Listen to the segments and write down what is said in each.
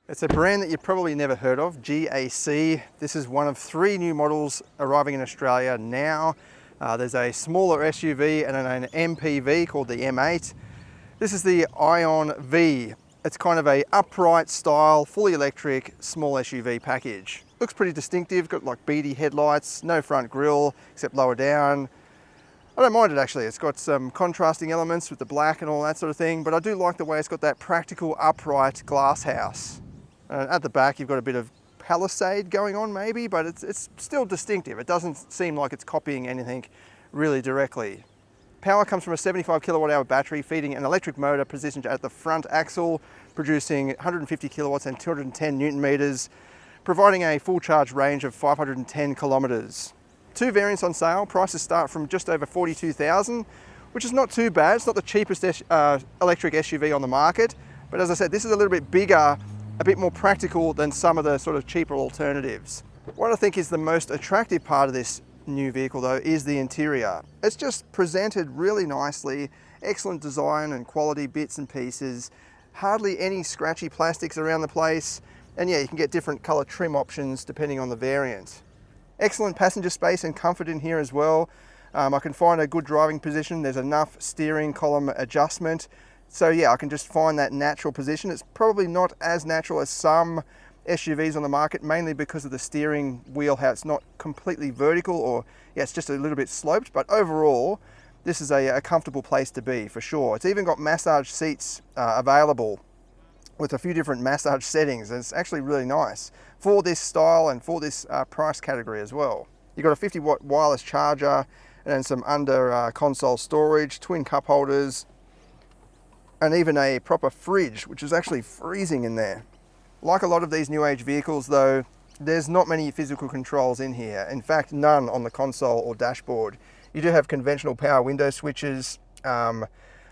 It's a brand that you've probably never heard of, GAC. This is one of 3 new models arriving in Australia now. There's a smaller SUV and an MPV called the M8. This is the Aion V. It's kind of a upright style, fully electric, small SUV package. Looks pretty distinctive, got like beady headlights, no front grille except lower down. I don't mind it actually, it's got some contrasting elements with the black and all that sort of thing, but I do like the way it's got that practical upright glass house. At the back you've got a bit of palisade going on maybe, but it's still distinctive. It doesn't seem like it's copying anything really directly. Power comes from a 75 kilowatt hour battery feeding an electric motor positioned at the front axle, producing 150 kilowatts and 210 newton meters, providing a full charge range of 510 kilometers. 2 variants on sale, prices start from just over 42,000, which is not too bad. It's not the cheapest electric SUV on the market, but as I said, this is a little bit bigger, a bit more practical than some of the sort of cheaper alternatives. What I think is the most attractive part of this new vehicle though is the interior. It's just presented really nicely, excellent design and quality bits and pieces, hardly any scratchy plastics around the place, and yeah, you can get different color trim options depending on the variant. Excellent passenger space and comfort in here as well. I can find a good driving position. There's enough steering column adjustment. So yeah, I can just find that natural position. It's probably not as natural as some SUVs on the market, mainly because of the steering wheel, how it's not completely vertical, or yeah, it's just a little bit sloped, but overall, this is a comfortable place to be for sure. It's even got massage seats available with a few different massage settings, and it's actually really nice for this style and for this price category as well. You've got a 50-watt wireless charger and some under console storage, twin cup holders, and even a proper fridge, which is actually freezing in there. Like a lot of these new age vehicles though, there's not many physical controls in here. In fact, none on the console or dashboard. You do have conventional power window switches, and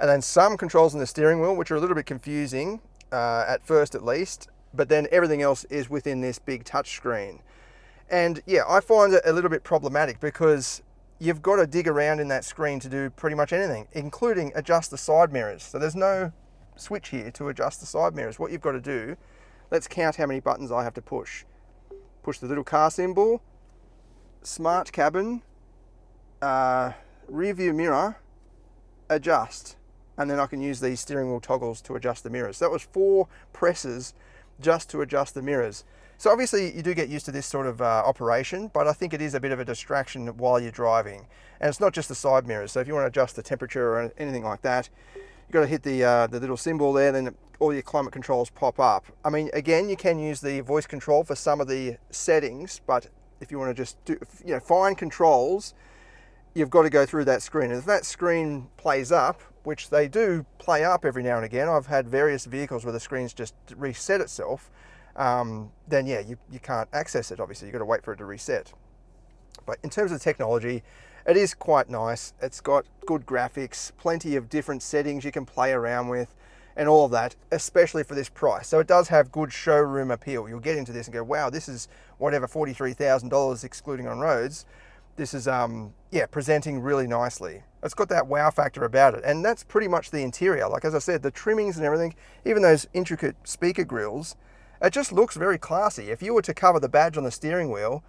then some controls in the steering wheel, which are a little bit confusing at first at least, but then everything else is within this big touch screen. And yeah, I find it a little bit problematic because you've got to dig around in that screen to do pretty much anything, including adjust the side mirrors. So there's no switch here to adjust the side mirrors. What you've got to do, let's count how many buttons I have to push. Push the little car symbol, smart cabin, rear view mirror, adjust, and then I can use these steering wheel toggles to adjust the mirrors. So that was 4 presses just to adjust the mirrors. So obviously you do get used to this sort of operation, but I think it is a bit of a distraction while you're driving. And it's not just the side mirrors. So if you want to adjust the temperature or anything like that, you've got to hit the little symbol there, then all your climate controls pop up. I mean, again, you can use the voice control for some of the settings, but if you want to just do, find controls, you've got to go through that screen. And if that screen plays up, which they do play up every now and again, I've had various vehicles where the screen's just reset itself, then yeah, you can't access it, obviously. You've got to wait for it to reset. But in terms of technology, it is quite nice. It's got good graphics, plenty of different settings you can play around with, and all of that, especially for this price. So it does have good showroom appeal. You'll get into this and go, wow, this is whatever, $43,000 excluding on roads. This is, yeah, presenting really nicely. It's got that wow factor about it, and that's pretty much the interior. Like, as I said, the trimmings and everything, even those intricate speaker grills, it just looks very classy. If you were to cover the badge on the steering wheel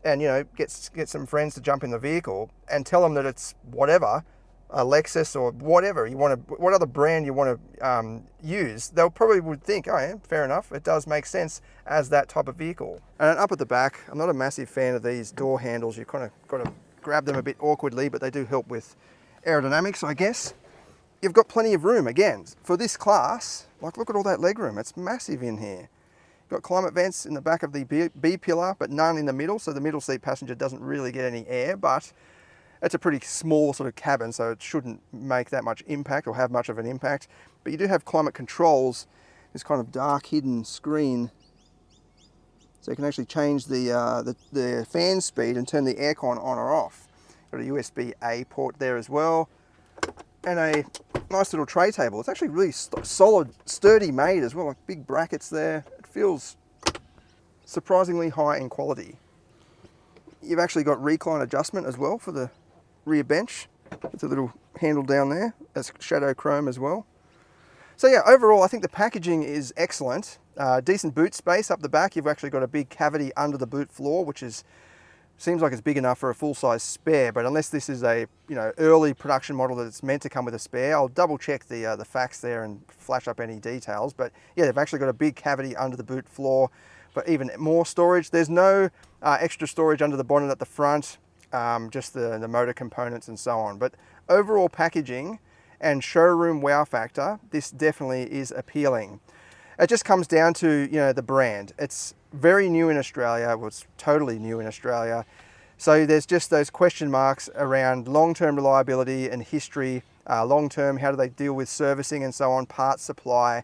and, get some friends to jump in the vehicle and tell them that it's whatever, a Lexus or whatever you want to, what other brand you want to use, they'll probably would think, oh yeah, fair enough. It does make sense as that type of vehicle. And up at the back, I'm not a massive fan of these door handles. You kind of got to grab them a bit awkwardly, but they do help with aerodynamics, I guess. You've got plenty of room, again, for this class. Like, look at all that leg room. It's massive in here. You've got climate vents in the back of the B pillar, but none in the middle, so the middle seat passenger doesn't really get any air, but it's a pretty small sort of cabin, so it shouldn't make that much impact or have much of an impact. But you do have climate controls, this kind of dark hidden screen, so you can actually change the fan speed and turn the aircon on or off. Got a USB-A port there as well, and a nice little tray table. It's actually really solid, sturdy made as well, like big brackets there. It feels surprisingly high in quality. You've actually got recline adjustment as well for the rear bench. It's a little handle down there. That's shadow chrome as well. So yeah, overall, I think the packaging is excellent. Decent boot space up the back. You've actually got a big cavity under the boot floor, which seems like it's big enough for a full-size spare, but unless this is a early production model that it's meant to come with a spare, I'll double check the facts there and flash up any details. But yeah, they've actually got a big cavity under the boot floor for even more storage. There's no extra storage under the bonnet at the front, just the motor components and so on. But overall packaging and showroom wow factor, this definitely is appealing. It just comes down to the brand. It's very new in Australia. Well, it's totally new in Australia. So there's just those question marks around long-term reliability and history. Long-term, how do they deal with servicing and so on, parts supply,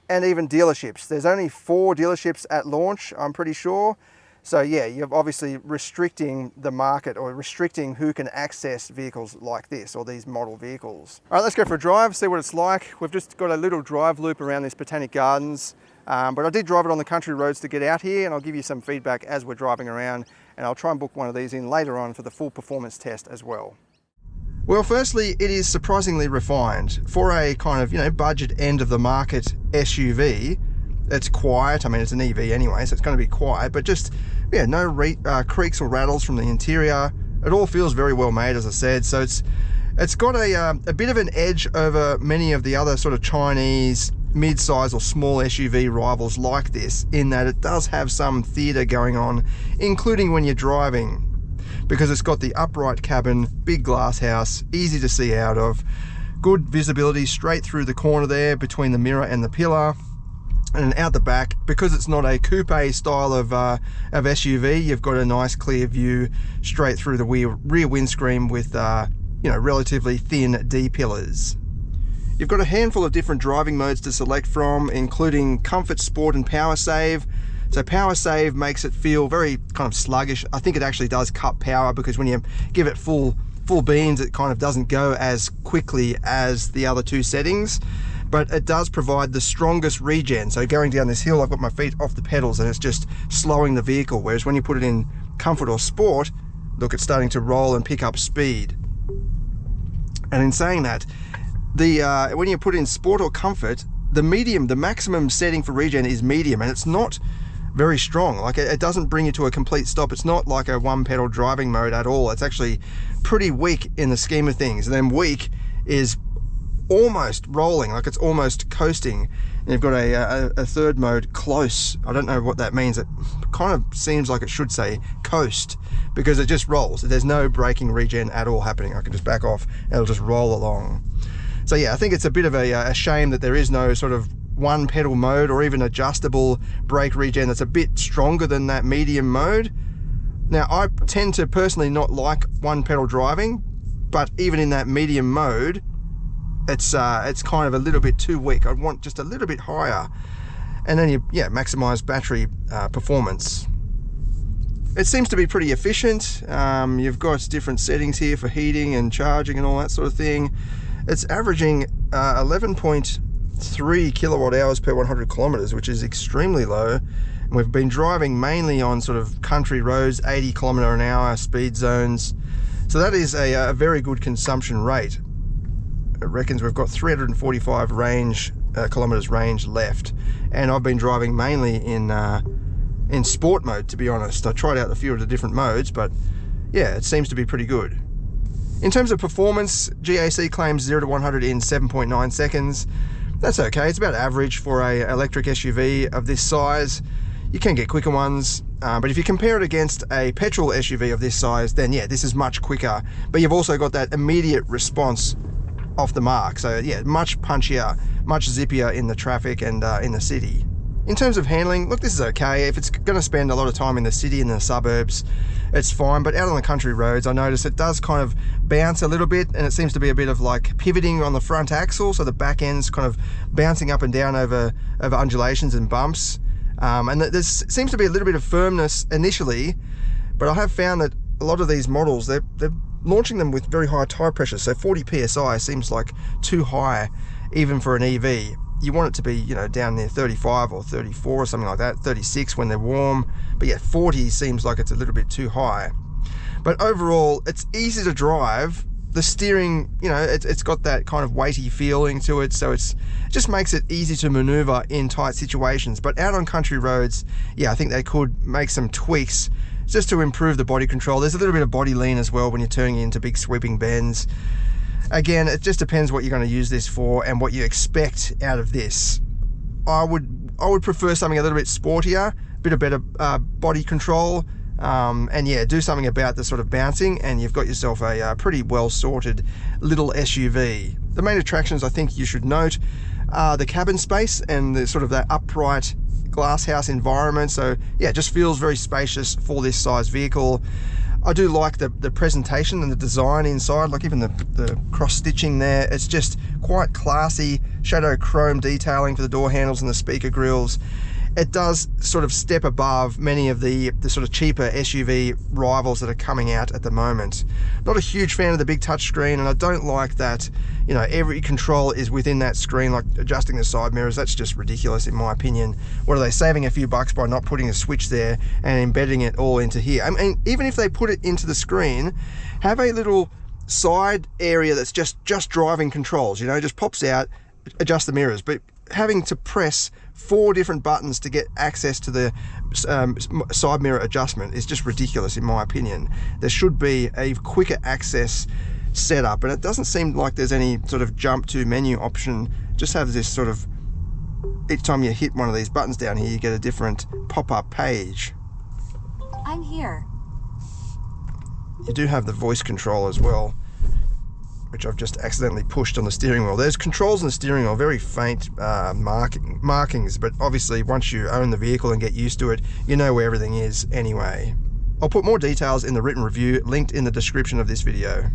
and even dealerships. There's only 4 dealerships at launch, I'm pretty sure. So yeah, you're obviously restricting the market or restricting who can access vehicles like this or these model vehicles. All right, let's go for a drive, see what it's like. We've just got a little drive loop around these Botanic Gardens, but I did drive it on the country roads to get out here, and I'll give you some feedback as we're driving around, and I'll try and book one of these in later on for the full performance test as well. Well, firstly, it is surprisingly refined. For a kind of, budget end of the market SUV, it's quiet. I mean, it's an EV anyway, so it's going to be quiet, but just, no creaks or rattles from the interior. It all feels very well made, as I said, so it's got a bit of an edge over many of the other sort of Chinese mid-size or small SUV rivals like this, in that it does have some theatre going on, including when you're driving, because it's got the upright cabin, big glass house, easy to see out of, good visibility straight through the corner there between the mirror and the pillar. And out the back, because it's not a coupe style of SUV, you've got a nice clear view straight through the rear windscreen with relatively thin D-pillars. You've got a handful of different driving modes to select from, including Comfort, Sport and Power Save. So Power Save makes it feel very kind of sluggish. I think it actually does cut power, because when you give it full beans, it kind of doesn't go as quickly as the other 2 settings. But it does provide the strongest regen. So going down this hill, I've got my feet off the pedals and it's just slowing the vehicle. Whereas when you put it in Comfort or Sport, look, it's starting to roll and pick up speed. And in saying that, when you put in Sport or Comfort, the maximum setting for regen is medium, and it's not very strong. Like, it doesn't bring you to a complete stop. It's not like a 1-pedal driving mode at all. It's actually pretty weak in the scheme of things. And then weak is almost rolling, like it's almost coasting. And you've got a third mode, Close. I don't know what that means. It kind of seems like it should say coast, because it just rolls. There's no braking regen at all happening. I can just back off and it'll just roll along. So yeah, I think it's a bit of a shame that there is no sort of 1-pedal mode or even adjustable brake regen that's a bit stronger than that medium mode. Now, I tend to personally not like 1-pedal driving, but even in that medium mode, it's kind of a little bit too weak. I'd want just a little bit higher, and then you maximize battery performance. It seems to be pretty efficient. You've got different settings here for heating and charging and all that sort of thing. It's averaging 11.3 kilowatt hours per 100 kilometers, which is extremely low. And we've been driving mainly on sort of country roads, 80 kilometer an hour speed zones. So that is a very good consumption rate. It reckons we've got 345 kilometers range left, and I've been driving mainly in sport mode, to be honest. I tried out a few of the different modes, but yeah, it seems to be pretty good. In terms of performance, GAC claims 0 to 100 in 7.9 seconds. That's okay. It's about average for a electric SUV of this size. You can get quicker ones, but if you compare it against a petrol SUV of this size, then yeah, this is much quicker. But you've also got that immediate response off the mark. So yeah, much punchier, much zippier in the traffic and in the city. In terms of handling, look, this is okay. If it's going to spend a lot of time in the city and the suburbs, it's fine. But out on the country roads, I notice it does kind of bounce a little bit, and it seems to be a bit of like pivoting on the front axle. So the back end's kind of bouncing up and down over undulations and bumps. And there seems to be a little bit of firmness initially, but I have found that a lot of these models, they're launching them with very high tire pressure. So 40 PSI seems like too high, even for an EV. You want it to be, down near 35 or 34 or something like that, 36 when they're warm. But yeah, 40 seems like it's a little bit too high. But overall, it's easy to drive, the steering, you know, it's got that kind of weighty feeling to it, so it just makes it easy to maneuver in tight situations. But out on country roads, yeah, I think they could make some tweaks just to improve the body control. There's a little bit of body lean as well when you're turning into big sweeping bends. Again, it just depends what you're going to use this for and what you expect out of this. I would prefer something a little bit sportier, a bit of better body control, and yeah, do something about the sort of bouncing, and you've got yourself a pretty well sorted little SUV. The main attractions I think you should note are the cabin space and the sort of that upright glasshouse environment. So yeah, it just feels very spacious for this size vehicle. I do like the presentation and the design inside, like even the cross stitching there. It's just quite classy. Shadow chrome detailing for the door handles and the speaker grills. It does sort of step above many of the sort of cheaper SUV rivals that are coming out at the moment. Not a huge fan of the big touchscreen, and I don't like that, you know, every control is within that screen, like adjusting the side mirrors. That's just ridiculous in my opinion. What are they saving a few bucks by not putting a switch there and embedding it all into here? I mean, even if they put it into the screen, have a little side area that's just driving controls, you know, just pops out, adjust the mirrors. But having to press 4 different buttons to get access to the side mirror adjustment is just ridiculous in my opinion. There should be a quicker access setup, and it doesn't seem like there's any sort of jump to menu option. Just have this sort of, each time you hit one of these buttons down here, you get a different pop-up page. I'm here. You do have the voice control as well, which I've just accidentally pushed on the steering wheel. There's controls on the steering wheel, very faint markings, but obviously once you own the vehicle and get used to it, you know where everything is anyway. I'll put more details in the written review linked in the description of this video.